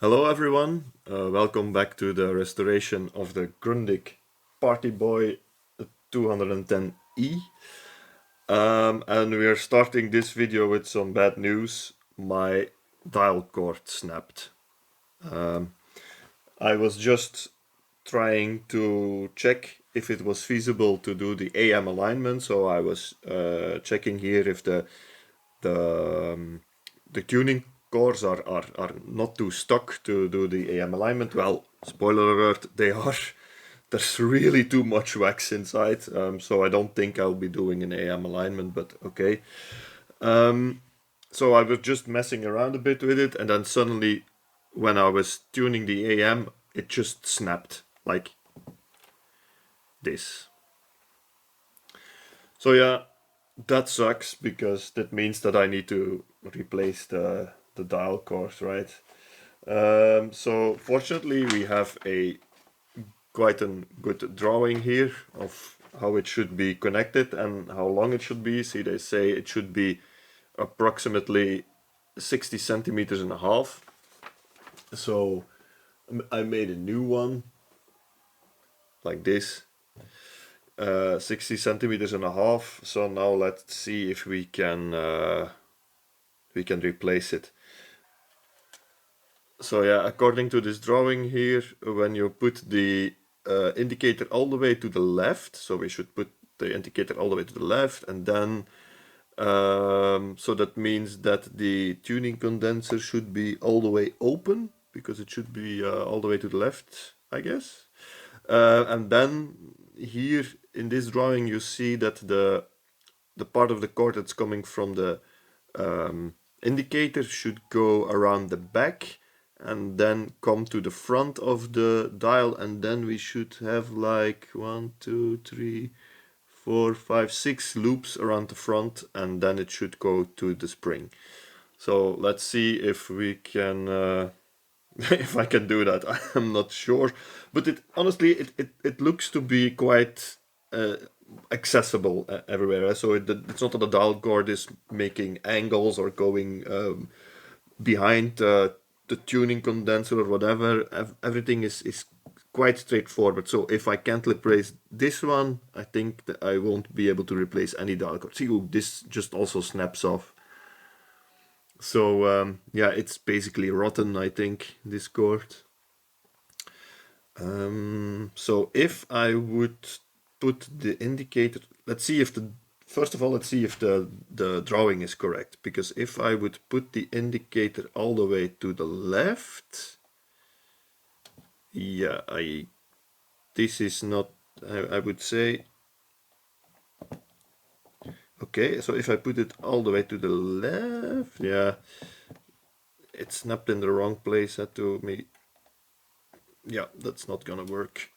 Hello everyone, welcome back to the restoration of the Grundig Party-Boy 210E. And we are starting this video with some bad news. My dial cord snapped. I was just trying to check if it was feasible to do the AM alignment, so I was checking here if the the tuning cores are not too stuck to do the AM alignment. Well, spoiler alert, they are. There's really too much wax inside, so I don't think I'll be doing an AM alignment, but okay. So I was just messing around a bit with it, and then suddenly, when I was tuning the AM, it just snapped like this. So yeah, that sucks because that means that I need to replace the dial cord, right? So fortunately, we have a quite a good drawing here of how it should be connected and how long it should be. See, they say it should be approximately 60 centimeters and a half. So I made a new one like this, 60 centimeters and a half. So now let's see if we can replace it. So yeah, according to this drawing here, when you put the indicator all the way to the left, so we should put the indicator all the way to the left, and then so that means that the tuning condenser should be all the way open, because it should be all the way to the left, I guess. And then here in this drawing you see that the part of the cord that's coming from the indicator should go around the back and then come to the front of the dial, and then we should have like 1, 2, 3, 4, 5, 6 loops around the front, and then it should go to the spring. So let's see if we can if I can do that. I'm not sure, but it honestly it looks to be quite accessible everywhere. So it's not that the dial cord is making angles or going behind the tuning condenser or whatever. Everything is quite straightforward. So if I can't replace this one, I think that I won't be able to replace any dial cord. See, ooh, this just also snaps off. So yeah, it's basically rotten, I think, this cord. So if I would put the indicator, let's see if the first of all, let's see if the drawing is correct, because if I would put the indicator all the way to the left, yeah, this is not, I would say, okay, so if I put it all the way to the left, yeah, it snapped in the wrong place, had to me, yeah, that's not gonna work.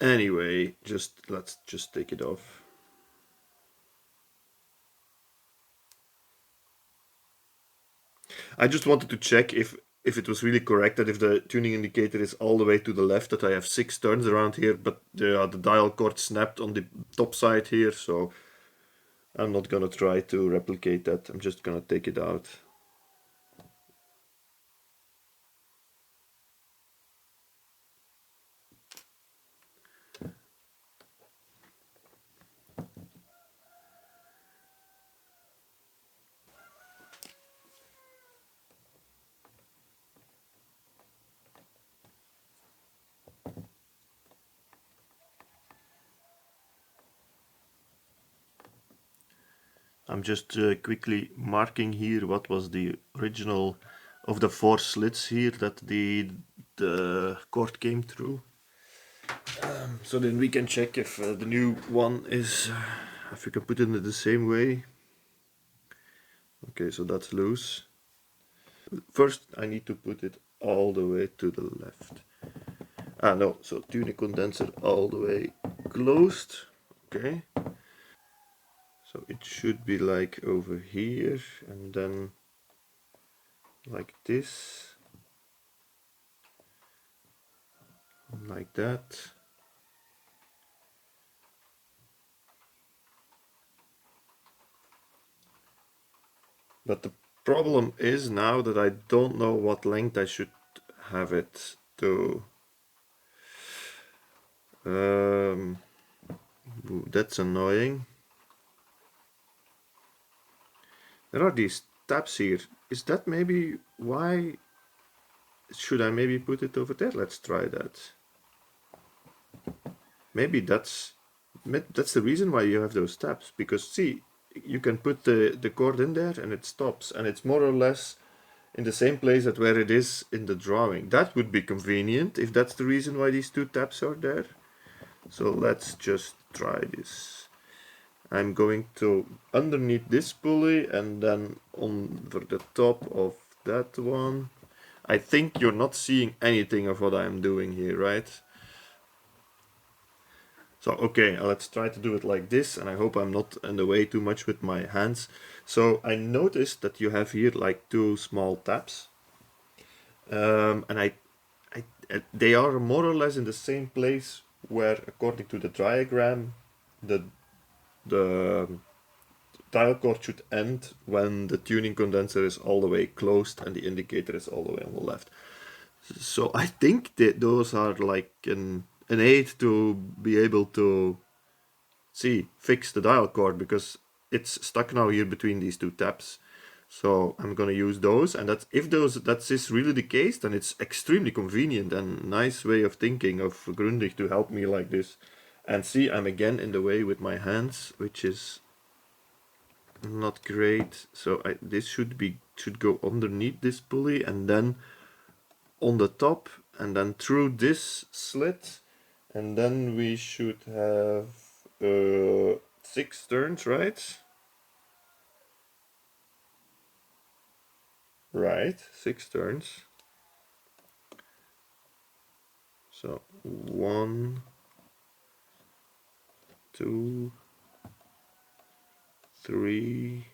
Anyway, let's just take it off. I just wanted to check if it was really correct that if the tuning indicator is all the way to the left, that I have 6 turns around here, but the dial cord snapped on the top side here, so I'm not gonna try to replicate that. I'm just gonna take it out. I'm just quickly marking here what was the original of the 4 slits here that the cord came through. So then we can check if the new one is, if we can put it in the same way. Okay, so that's loose. First I need to put it all the way to the left. Ah no, so tuning condenser all the way closed. Okay. So it should be like over here, and then like this. Like that. But the problem is now that I don't know what length I should have it to. That's annoying. There are these tabs here. Is that maybe why? Should I maybe put it over there? Let's try that. Maybe that's the reason why you have those tabs. Because see, you can put the chord in there and it stops, and it's more or less in the same place at where it is in the drawing. That would be convenient if that's the reason why these two tabs are there. So let's just try this. I'm going to underneath this pulley and then over the top of that one. I think you're not seeing anything of what I'm doing here, right? So okay, let's try to do it like this, and I hope I'm not in the way too much with my hands. So I noticed that you have here like two small tabs, and they are more or less in the same place where, according to the diagram, the dial chord should end when the tuning condenser is all the way closed and the indicator is all the way on the left. So I think that those are like an aid to be able to fix the dial chord, because it's stuck now here between these two tabs. So I'm gonna use those, and if that is really the case, then it's extremely convenient and nice way of thinking of Grundig to help me like this. And see, I'm again in the way with my hands, which is not great. So this should go underneath this pulley and then on the top and then through this slit, and then we should have 6 turns, right? Right, 6 turns. So 1, 2, 3,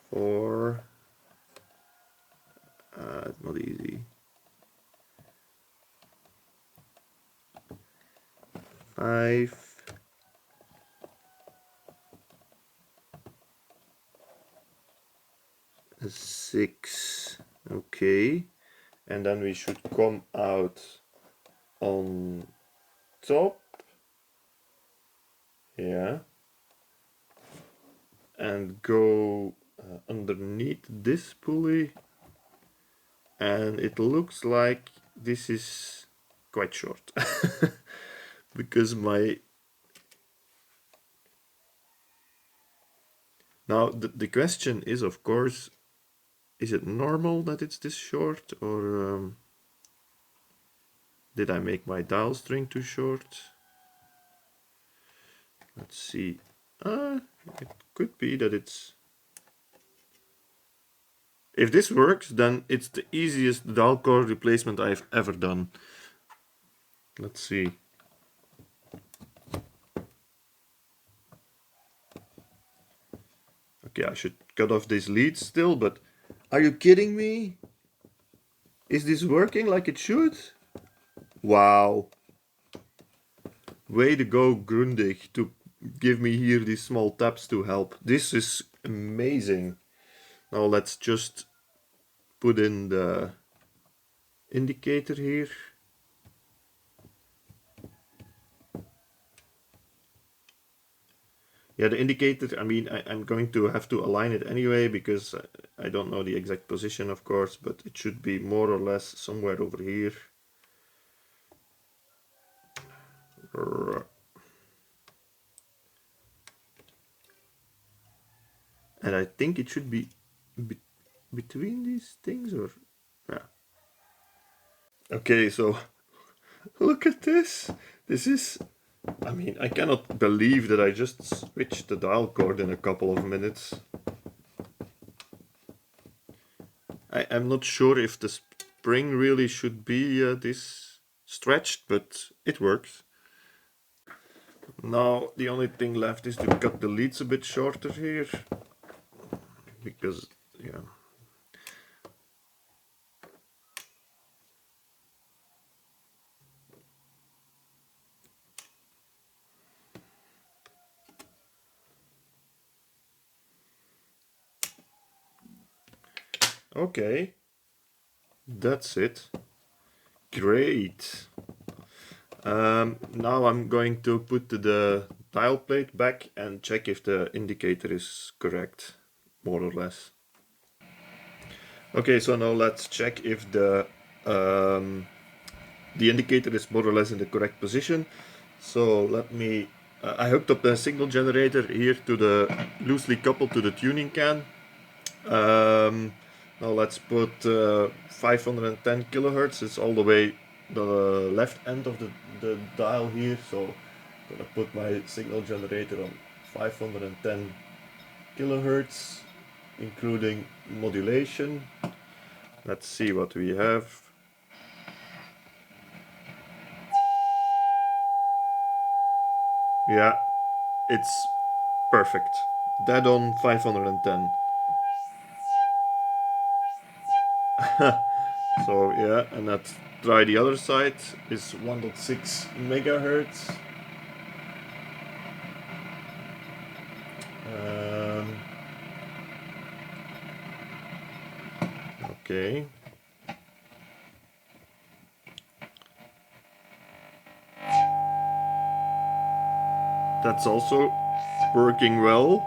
4. It's not easy. 5, 6. Okay, and then we should come out on top. Yeah, and go underneath this pulley, and it looks like this is quite short because now the question is, of course, is it normal that it's this short, or did I make my dial string too short? Let's see. It could be that it's... If this works, then it's the easiest dial chord replacement I've ever done. Let's see. Okay, I should cut off these leads still, but are you kidding me? Is this working like it should? Wow. Way to go, Grundig, to give me here these small tabs to help. This is amazing. Now let's just put in the indicator here. Yeah, the indicator, I mean, I'm going to have to align it anyway, because I don't know the exact position, of course, but it should be more or less somewhere over here. And I think it should be between these things, or... Yeah. Okay, so look at this. This is... I mean, I cannot believe that I just switched the dial chord in a couple of minutes. I'm not sure if the spring really should be this stretched, but it works. Now the only thing left is to cut the leads a bit shorter here, because, yeah. Okay, that's it. Great. Now I'm going to put the dial plate back and check if the indicator is correct, more or less. Okay, so now let's check if the indicator is more or less in the correct position. So let me, I hooked up a signal generator here to the, loosely coupled to the tuning can. Now let's put 510 kilohertz. It's all the way the left end of the dial here. So I'm gonna put my signal generator on 510 kilohertz, including modulation. Let's see what we have. Yeah, it's perfect. Dead on 510. So yeah, and let's try the other side. Is 1.6 megahertz. Okay. That's also working well.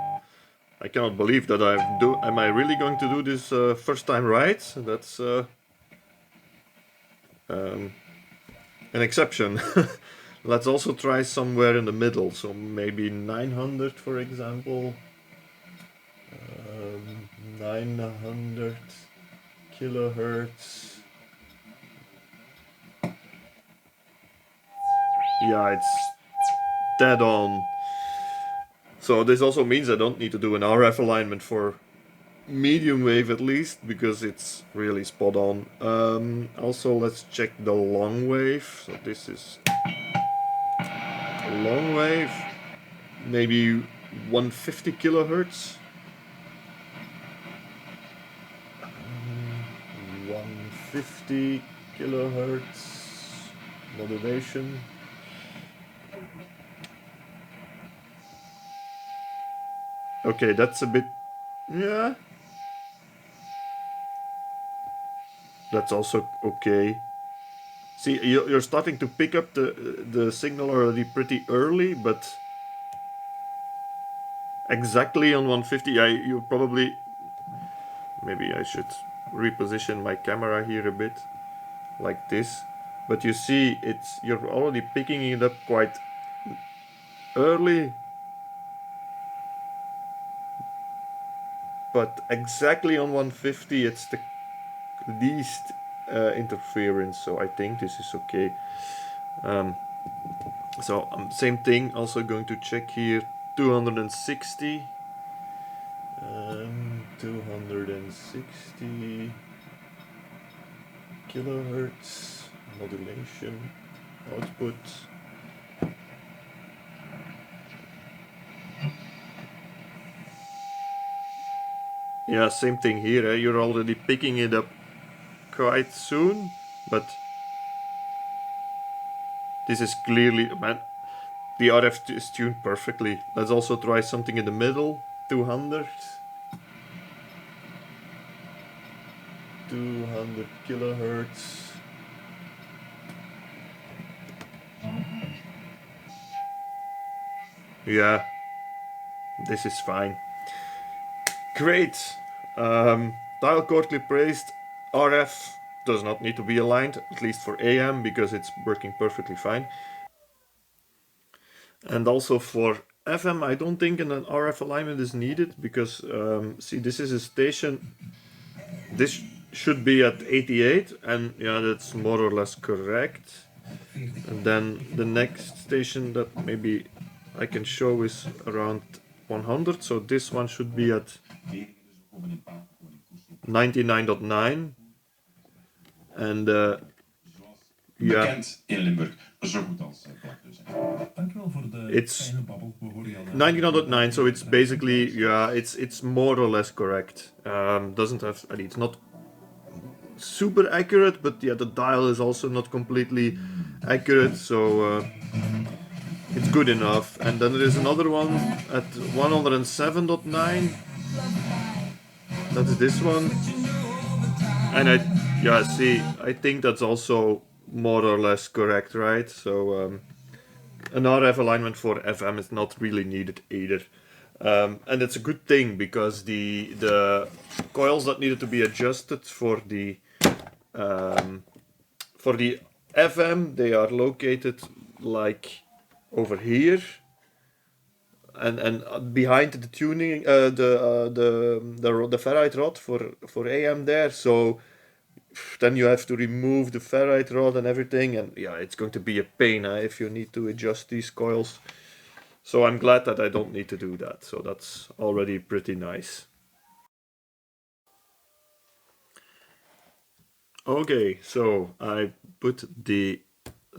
I cannot believe that am I really going to do this first time right? That's an exception. Let's also try somewhere in the middle, so maybe 900 for example. 900 kilohertz. Yeah, it's dead on. So this also means I don't need to do an RF alignment for medium wave at least, because it's really spot on. Also, let's check the long wave. So this is long wave, maybe 150 kilohertz. 150 kilohertz modulation. Okay, that's a bit, yeah. That's also okay. See, you're starting to pick up the signal already pretty early, but exactly on 150, you probably, maybe I should reposition my camera here a bit, like this. But you see, you're already picking it up quite early. But exactly on 150, it's the least interference, so I think this is okay. So same thing, also going to check here 260. 260 kilohertz modulation output. Yeah, same thing here. You're already picking it up quite soon, but this is clearly, man, the RF is tuned perfectly. Let's also try something in the middle. 200 kilohertz. Yeah, this is fine. Great. Dial correctly placed. RF does not need to be aligned, at least for AM, because it's working perfectly fine. And also for FM, I don't think an RF alignment is needed, because see, this is a station. This should be at 88, and yeah, that's more or less correct. And then the next station that maybe I can show is around 100, so this one should be at 99.9. And yeah, in Limburg, zo goed als vlak dus. Dankjewel voor de it's 99.9, so it's basically, yeah, it's more or less correct. Doesn't have, it's not super accurate, but yeah, the dial is also not completely accurate, so it's good enough. And then there is another one at 107.9. That's this one. And I think that's also more or less correct, right? So an RF alignment for FM is not really needed either. And it's a good thing because the coils that needed to be adjusted for the FM, they are located like over here, and behind the tuning, the ferrite rod for AM there. So then you have to remove the ferrite rod and everything, and yeah, it's going to be a pain if you need to adjust these coils. So I'm glad that I don't need to do that. So that's already pretty nice. Okay, so I put the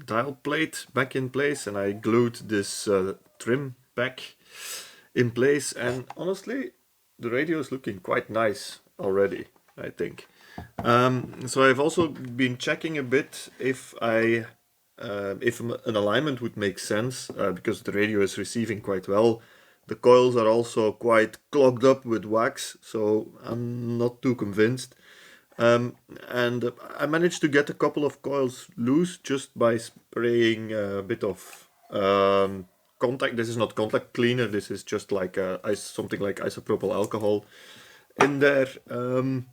dial plate back in place and I glued this trim back in place, and honestly the radio is looking quite nice already, I think. So I've also been checking a bit if an alignment would make sense, because the radio is receiving quite well. The coils are also quite clogged up with wax, so I'm not too convinced. And I managed to get a couple of coils loose just by spraying a bit of contact. This is not contact cleaner, this is just like something like isopropyl alcohol in there. And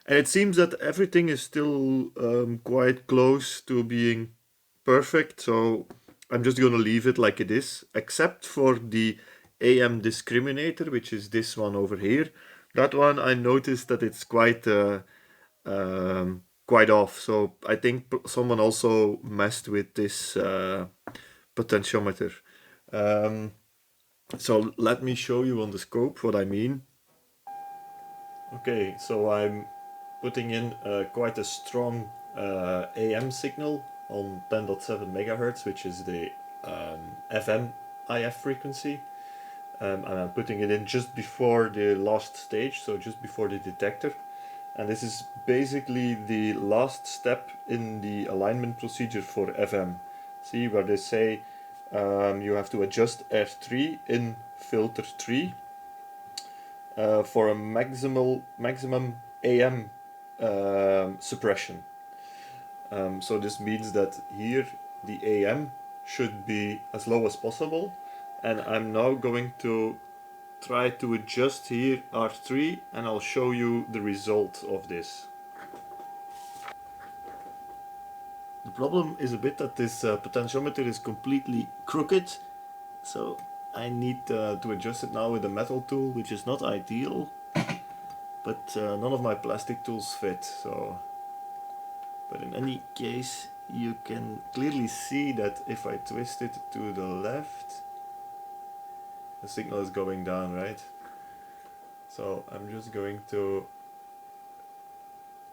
it seems that everything is still quite close to being perfect, so I'm just gonna leave it like it is, except for the AM discriminator, which is this one over here. That one I noticed that it's quite off, so I think someone also messed with this potentiometer. So let me show you on the scope what I mean. Okay, so I'm putting in quite a strong AM signal on 10.7 megahertz, which is the FM IF frequency. And I'm putting it in just before the last stage, so just before the detector. And this is basically the last step in the alignment procedure for FM. See where they say you have to adjust R3 in filter 3 for a maximum AM suppression. So this means that here the AM should be as low as possible, and I'm now going to try to adjust here R3 and I'll show you the result of this. The problem is a bit that this potentiometer is completely crooked, so I need to adjust it now with a metal tool, which is not ideal, but none of my plastic tools fit, so... But in any case, you can clearly see that if I twist it to the left, the signal is going down, right? So I'm just going to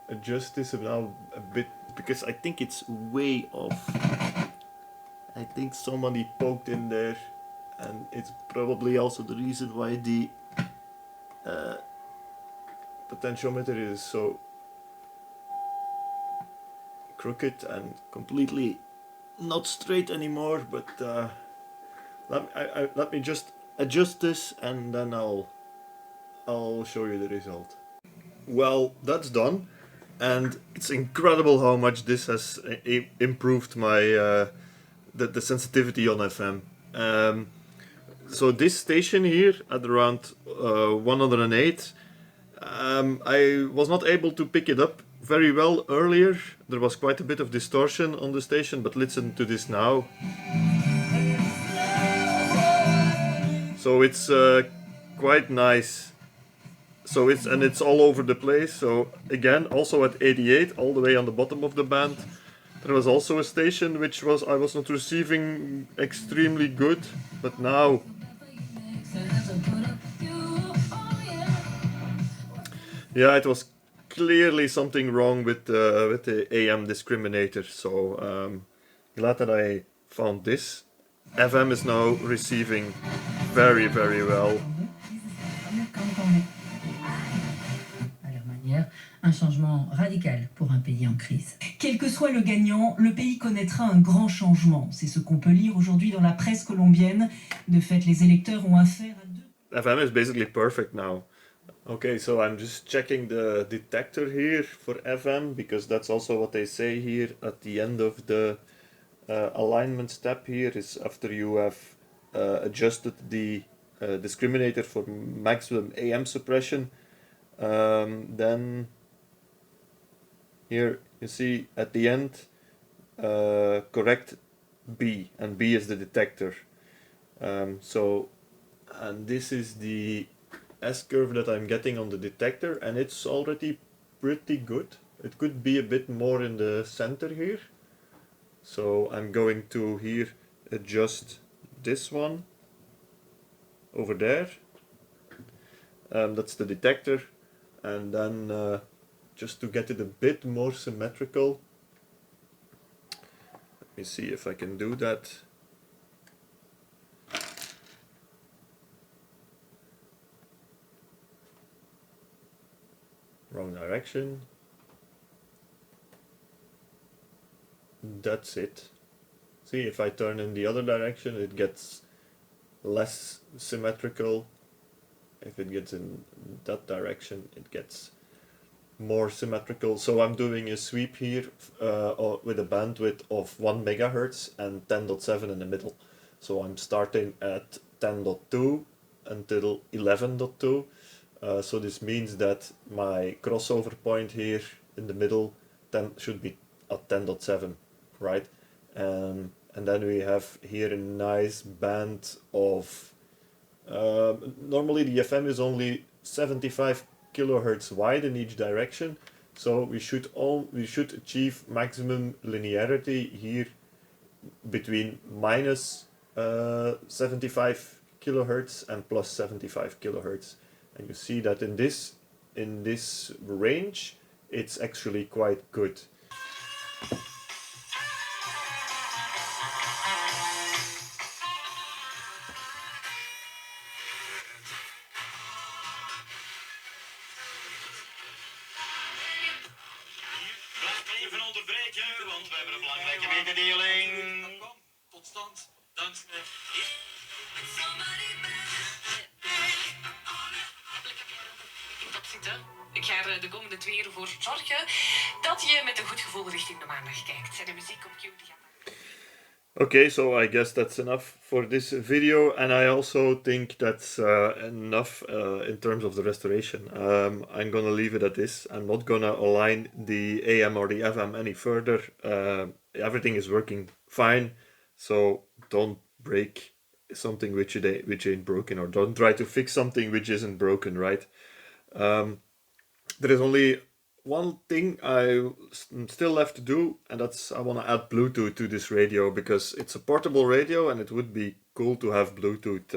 adjust this now a bit, because I think it's way off. I think somebody poked in there, and it's probably also the reason why the potentiometer is so crooked and completely not straight anymore. But let me just adjust this and then I'll show you the result. Well, that's done, and it's incredible how much this has improved my the sensitivity on FM. So this station here at around 108, I was not able to pick it up very well earlier. There was quite a bit of distortion on the station, but listen to this now. So it's quite nice. So it's all over the place. So again, also at 88, all the way on the bottom of the band, there was also a station which I was not receiving extremely good, but now yeah, it was clearly something wrong with the AM discriminator. So glad that I found this. FM is now receiving very, very well. Un changement radical pour un pays en crise. Quel que soit le gagnant, le pays connaîtra un grand changement. C'est ce qu'on peut lire aujourd'hui dans la presse colombienne. De fait, les électeurs ont affaire à deux... FM is basically perfect now. Okay, so I'm just checking the detector here for FM, because that's also what they say here at the end of the alignment step here, is after you have adjusted the discriminator for maximum AM suppression, then here you see at the end correct B, and B is the detector. And this is the S-curve that I'm getting on the detector, and it's already pretty good. It could be a bit more in the center here. So I'm going to here adjust this one over there. That's the detector. And then just to get it a bit more symmetrical, let me see if I can do that. Wrong direction. That's it. See, if I turn in the other direction, it gets less symmetrical. If it gets in that direction, it gets more symmetrical. So I'm doing a sweep here with a bandwidth of 1 megahertz and 10.7 in the middle. So I'm starting at 10.2 until 11.2. So this means that my crossover point here in the middle should be at 10.7, right? And then we have here a nice band of normally the FM is only 75 kilohertz wide in each direction, so we should achieve maximum linearity here between minus 75 kilohertz and plus 75 kilohertz. And you see that in this range it's actually quite good. Even onderbreken, want we hebben een belangrijke mededeling. Tot stand, dankzij. Ik ga er de komende 2 uur voor zorgen dat je met een goed gevoel richting de maandag kijkt. En de muziek op cue die gaat. Okay, so I guess that's enough for this video, and I also think that's enough in terms of the restoration. I'm gonna leave it at this. I'm not gonna align the AM or the FM any further. Everything is working fine, so don't break something which ain't broken, or don't try to fix something which isn't broken, right? There is only one thing I still left to do, and that's I want to add Bluetooth to this radio, because it's a portable radio and it would be cool to have Bluetooth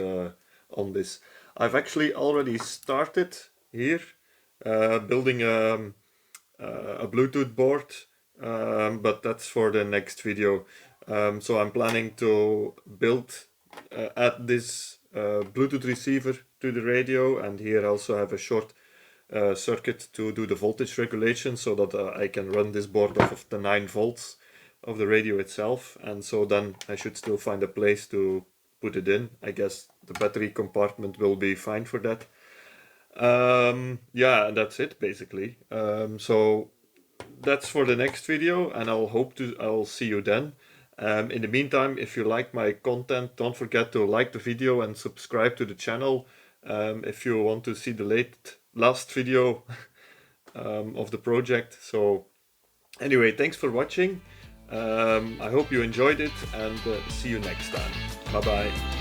on this. I've actually already started here building a Bluetooth board, but that's for the next video. So I'm planning to add this Bluetooth receiver to the radio, and here also have a short circuit to do the voltage regulation, so that I can run this board off of the 9 volts of the radio itself. And so then I should still find a place to put it in. I guess the battery compartment will be fine for that. Yeah, that's it basically. So that's for the next video, and I'll see you then. In the meantime, if you like my content, don't forget to like the video and subscribe to the channel. If you want to see the last video of the project. So anyway, thanks for watching. I hope you enjoyed it, and see you next time. Bye bye.